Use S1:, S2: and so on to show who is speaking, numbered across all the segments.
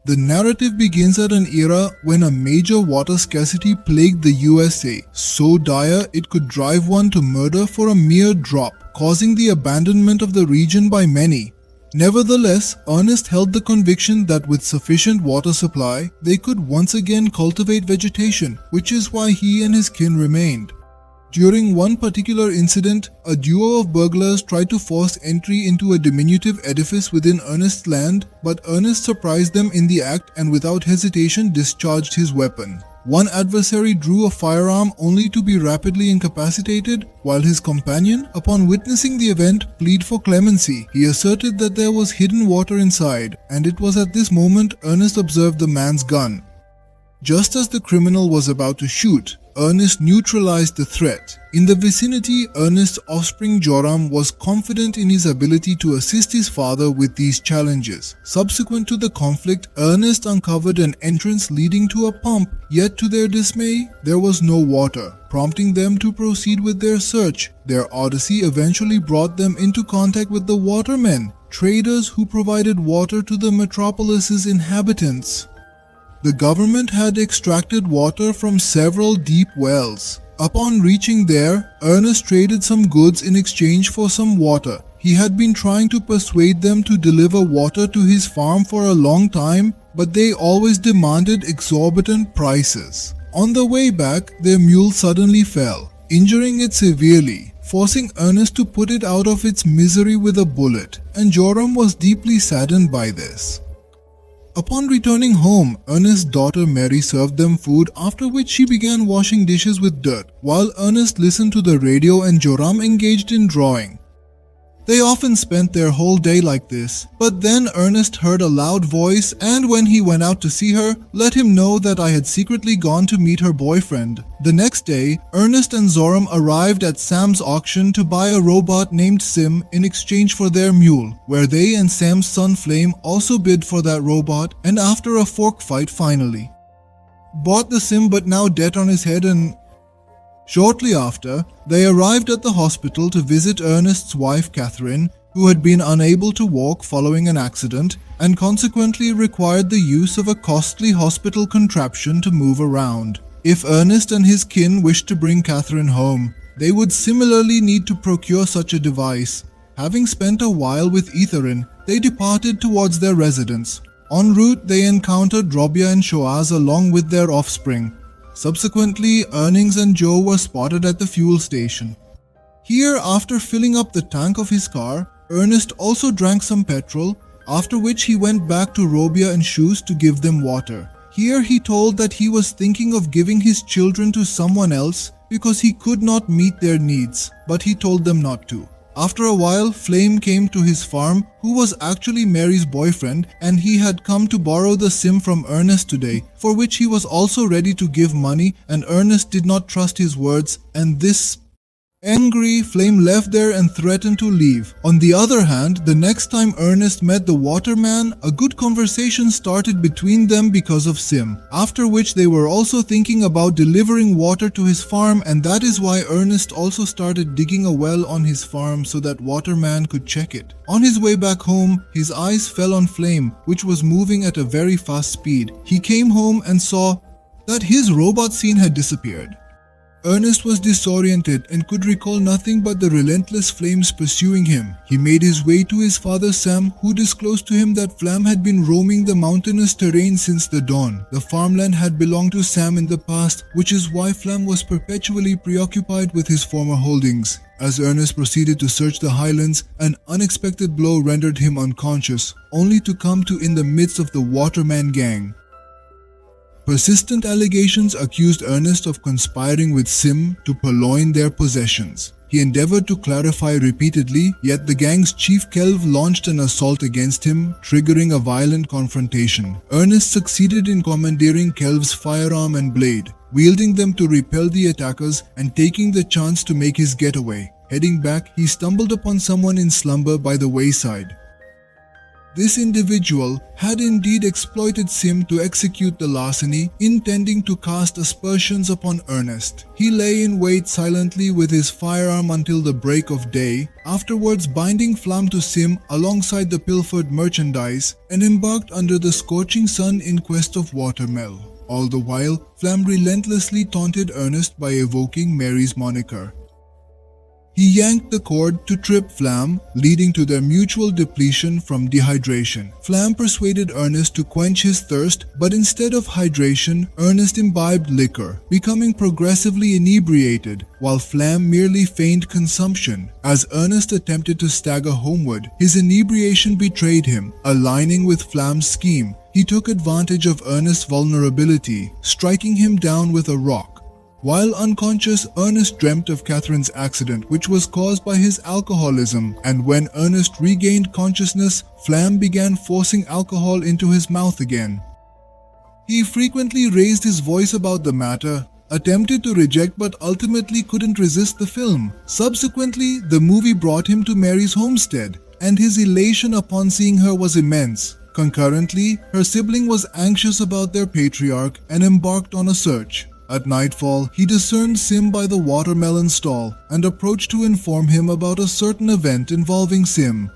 S1: The narrative begins at an era when a major water scarcity plagued the USA, so dire it could drive one to murder for a mere drop, causing the abandonment of the region by many. Nevertheless, Ernest held the conviction that with sufficient water supply, they could once again cultivate vegetation, which is why he and his kin remained. During one particular incident, a duo of burglars tried to force entry into a diminutive edifice within Ernest's land, but Ernest surprised them in the act and without hesitation discharged his weapon. One adversary drew a firearm only to be rapidly incapacitated, while his companion, upon witnessing the event, pleaded for clemency. He asserted that there was hidden water inside, and it was at this moment Ernest observed the man's gun. Just as the criminal was about to shoot, Ernest neutralized the threat. In the vicinity, Ernest's offspring Joram was confident in his ability to assist his father with these challenges. Subsequent to the conflict, Ernest uncovered an entrance leading to a pump, yet to their dismay, there was no water, prompting them to proceed with their search. Their odyssey eventually brought them into contact with the watermen, traders who provided water to the metropolis's inhabitants. The government had extracted water from several deep wells. Upon reaching there, Ernest traded some goods in exchange for some water. He had been trying to persuade them to deliver water to his farm for a long time, but they always demanded exorbitant prices. On the way back, their mule suddenly fell, injuring it severely, forcing Ernest to put it out of its misery with a bullet, and Joram was deeply saddened by this. Upon returning home, Ernest's daughter Mary served them food, after which she began washing dishes with dirt, while Ernest listened to the radio and Joram engaged in drawing. They often spent their whole day like this, but then Ernest heard a loud voice and when he went out to see her, let him know that I had secretly gone to meet her boyfriend. The next day, Ernest and Zoram arrived at Sam's auction to buy a robot named Sim in exchange for their mule, where they and Sam's son Flame also bid for that robot, and after a fork fight finally bought the Sim, but now debt on his head. And shortly after, they arrived at the hospital to visit Ernest's wife Catherine, who had been unable to walk following an accident and consequently required the use of a costly hospital contraption to move around. If Ernest and his kin wished to bring Catherine home, they would similarly need to procure such a device. Having spent a while with Etherin, they departed towards their residence. En route, they encountered Robia and Shoaz along with their offspring. Subsequently, Earnings and Joe were spotted at the fuel station. Here, after filling up the tank of his car, Ernest also drank some petrol, after which he went back to Robia and Shoes to give them water. Here he told that he was thinking of giving his children to someone else because he could not meet their needs, but he told them not to. After a while, Flame came to his farm, who was actually Mary's boyfriend, and he had come to borrow the Sim from Ernest today, for which he was also ready to give money, and Ernest did not trust his words, and this angry, Flame left there and threatened to leave. On the other hand, the next time Ernest met the waterman, a good conversation started between them because of Sim, after which they were also thinking about delivering water to his farm, and that is why Ernest also started digging a well on his farm so that waterman could check it. On his way back home, his eyes fell on Flame, which was moving at a very fast speed. He came home and saw that his robot scene had disappeared. Ernest was disoriented and could recall nothing but the relentless flames pursuing him. He made his way to his father Sam, who disclosed to him that Flam had been roaming the mountainous terrain since the dawn. The farmland had belonged to Sam in the past, which is why Flam was perpetually preoccupied with his former holdings. As Ernest proceeded to search the highlands, an unexpected blow rendered him unconscious, only to come to in the midst of the Waterman gang. Persistent allegations accused Ernest of conspiring with Sim to purloin their possessions. He endeavored to clarify repeatedly, yet the gang's chief Kelv launched an assault against him, triggering a violent confrontation. Ernest succeeded in commandeering Kelv's firearm and blade, wielding them to repel the attackers and taking the chance to make his getaway. Heading back, he stumbled upon someone in slumber by the wayside. This individual had indeed exploited Sim to execute the larceny, intending to cast aspersions upon Ernest. He lay in wait silently with his firearm until the break of day, afterwards binding Flam to Sim alongside the pilfered merchandise, and embarked under the scorching sun in quest of watermel. All the while, Flam relentlessly taunted Ernest by evoking Mary's moniker. He yanked the cord to trip Flam, leading to their mutual depletion from dehydration. Flam persuaded Ernest to quench his thirst, but instead of hydration, Ernest imbibed liquor, becoming progressively inebriated, while Flam merely feigned consumption. As Ernest attempted to stagger homeward, his inebriation betrayed him, aligning with Flam's scheme. He took advantage of Ernest's vulnerability, striking him down with a rock. While unconscious, Ernest dreamt of Catherine's accident, which was caused by his alcoholism, and when Ernest regained consciousness, Flam began forcing alcohol into his mouth again. He frequently raised his voice about the matter, attempted to reject but ultimately couldn't resist the film. Subsequently, the movie brought him to Mary's homestead, and his elation upon seeing her was immense. Concurrently, her sibling was anxious about their patriarch and embarked on a search. At nightfall, he discerned Sim by the watermelon stall and approached to inform him about a certain event involving Sim.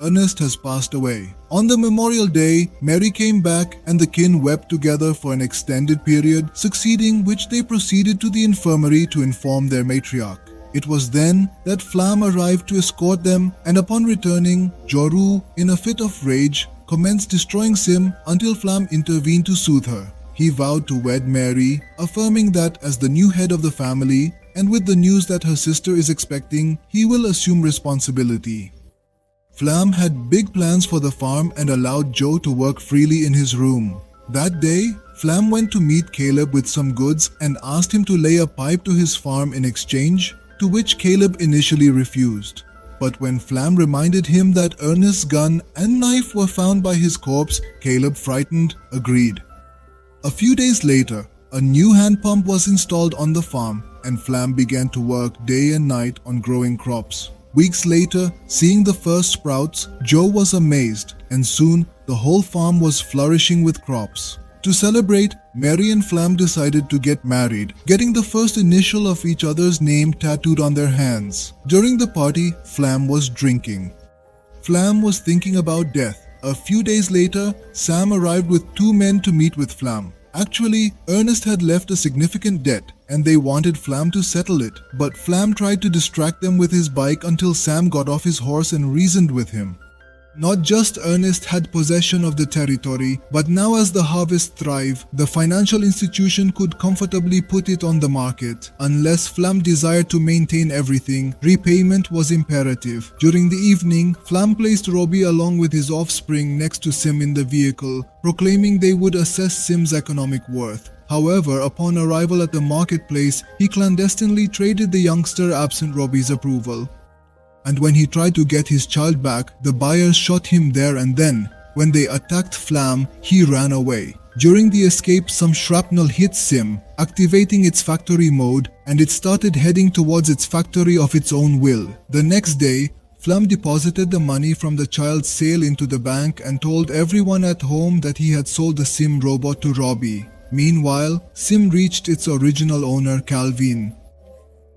S1: Ernest has passed away. On the Memorial Day, Mary came back and the kin wept together for an extended period, succeeding which they proceeded to the infirmary to inform their matriarch. It was then that Flam arrived to escort them, and upon returning, Joru, in a fit of rage, commenced destroying Sim until Flam intervened to soothe her. He vowed to wed Mary, affirming that as the new head of the family, and with the news that her sister is expecting, he will assume responsibility. Flam had big plans for the farm and allowed Joe to work freely in his room. That day, Flam went to meet Caleb with some goods and asked him to lay a pipe to his farm in exchange, to which Caleb initially refused. But when Flam reminded him that Ernest's gun and knife were found by his corpse, Caleb, frightened, agreed. A few days later, a new hand pump was installed on the farm and Flam began to work day and night on growing crops. Weeks later, seeing the first sprouts, Joe was amazed, and soon the whole farm was flourishing with crops. To celebrate, Mary and Flam decided to get married, getting the first initial of each other's name tattooed on their hands. During the party, Flam was drinking. Flam was thinking about death. A few days later, Sam arrived with 2 men to meet with Flam. Actually, Ernest had left a significant debt and they wanted Flam to settle it, but Flam tried to distract them with his bike until Sam got off his horse and reasoned with him. Not just Ernest had possession of the territory, but now as the harvest thrived, the financial institution could comfortably put it on the market. Unless Flam desired to maintain everything, repayment was imperative. During the evening, Flam placed Robbie along with his offspring next to Sim in the vehicle, proclaiming they would assess Sim's economic worth. However, upon arrival at the marketplace, he clandestinely traded the youngster absent Robbie's approval. And when he tried to get his child back, the buyers shot him there and then. When they attacked Flam, he ran away. During the escape, some shrapnel hit Sim, activating its factory mode, and it started heading towards its factory of its own will. The next day, Flam deposited the money from the child's sale into the bank and told everyone at home that he had sold the Sim robot to Robbie. Meanwhile, Sim reached its original owner, Calvin.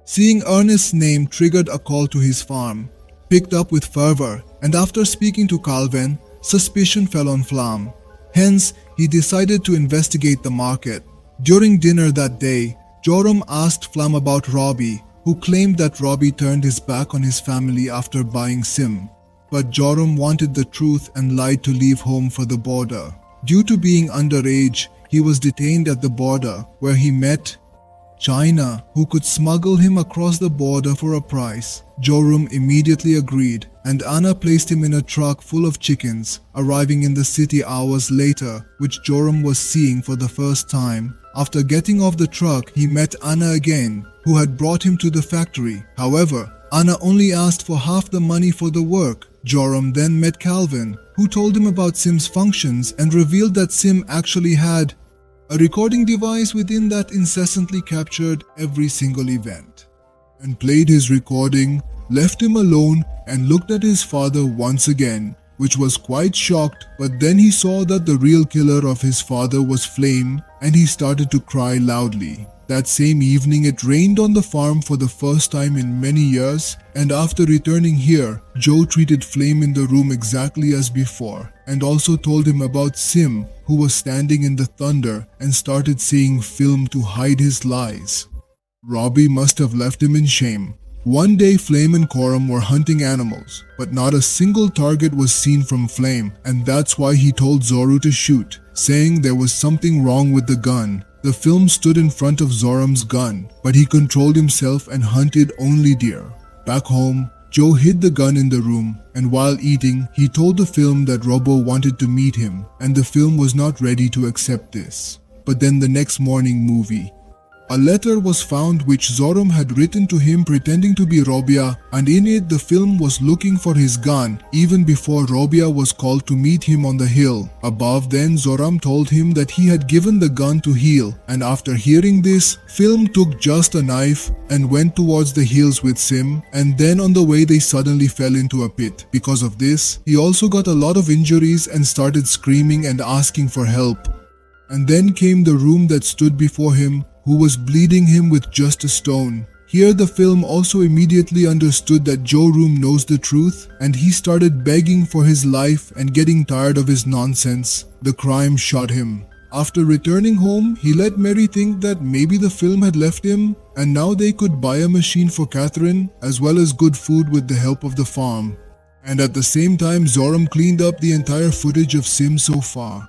S1: Seeing Ernest's name triggered a call to his farm, picked up with fervor, and after speaking to Calvin, suspicion fell on Flam. Hence, he decided to investigate the market. During dinner that day, Joram asked Flam about Robbie, who claimed that Robbie turned his back on his family after buying Sim. But Joram wanted the truth and lied to leave home for the border. Due to being underage, he was detained at the border, where he met China, who could smuggle him across the border for a price. Joram immediately agreed, and Anna placed him in a truck full of chickens, arriving in the city hours later, which Joram was seeing for the first time. After getting off the truck, he met Anna again, who had brought him to the factory. However, Anna only asked for half the money for the work. Joram then met Calvin, who told him about Sim's functions and revealed that Sim actually had a recording device within that incessantly captured every single event, and played his recording, left him alone, and looked at his father once again which was quite shocked, but then he saw that the real killer of his father was Flame, and he started to cry loudly. That same evening it rained on the farm for the first time in many years, and after returning here, Joe treated Flame in the room exactly as before, and also told him about Sim, who was standing in the thunder and started seeing film to hide his lies. Robbie must have left him in shame. One day Flame and Coram were hunting animals, but not a single target was seen from Flame, and that's why he told Zoru to shoot, saying there was something wrong with the gun. The film stood in front of Zoram's gun, but he controlled himself and hunted only deer. Back home, Joe hid the gun in the room, and while eating, he told the film that Robo wanted to meet him, and the film was not ready to accept this. But then the next morning movie, a letter was found which Zoram had written to him pretending to be Robia, and in it the film was looking for his gun even before Robia was called to meet him on the hill. Above then Zoram told him that he had given the gun to Heel, and after hearing this, Film took just a knife and went towards the hills with Sim, and then on the way they suddenly fell into a pit. Because of this, he also got a lot of injuries and started screaming and asking for help. And then came the room that stood before him, who was bleeding him with just a stone. Here the film also immediately understood that Joe Room knows the truth, and he started begging for his life and getting tired of his nonsense. The crime shot him. After returning home, he let Mary think that maybe the film had left him, and now they could buy a machine for Catherine, as well as good food with the help of the farm. And at the same time, Zoram cleaned up the entire footage of Sim so far.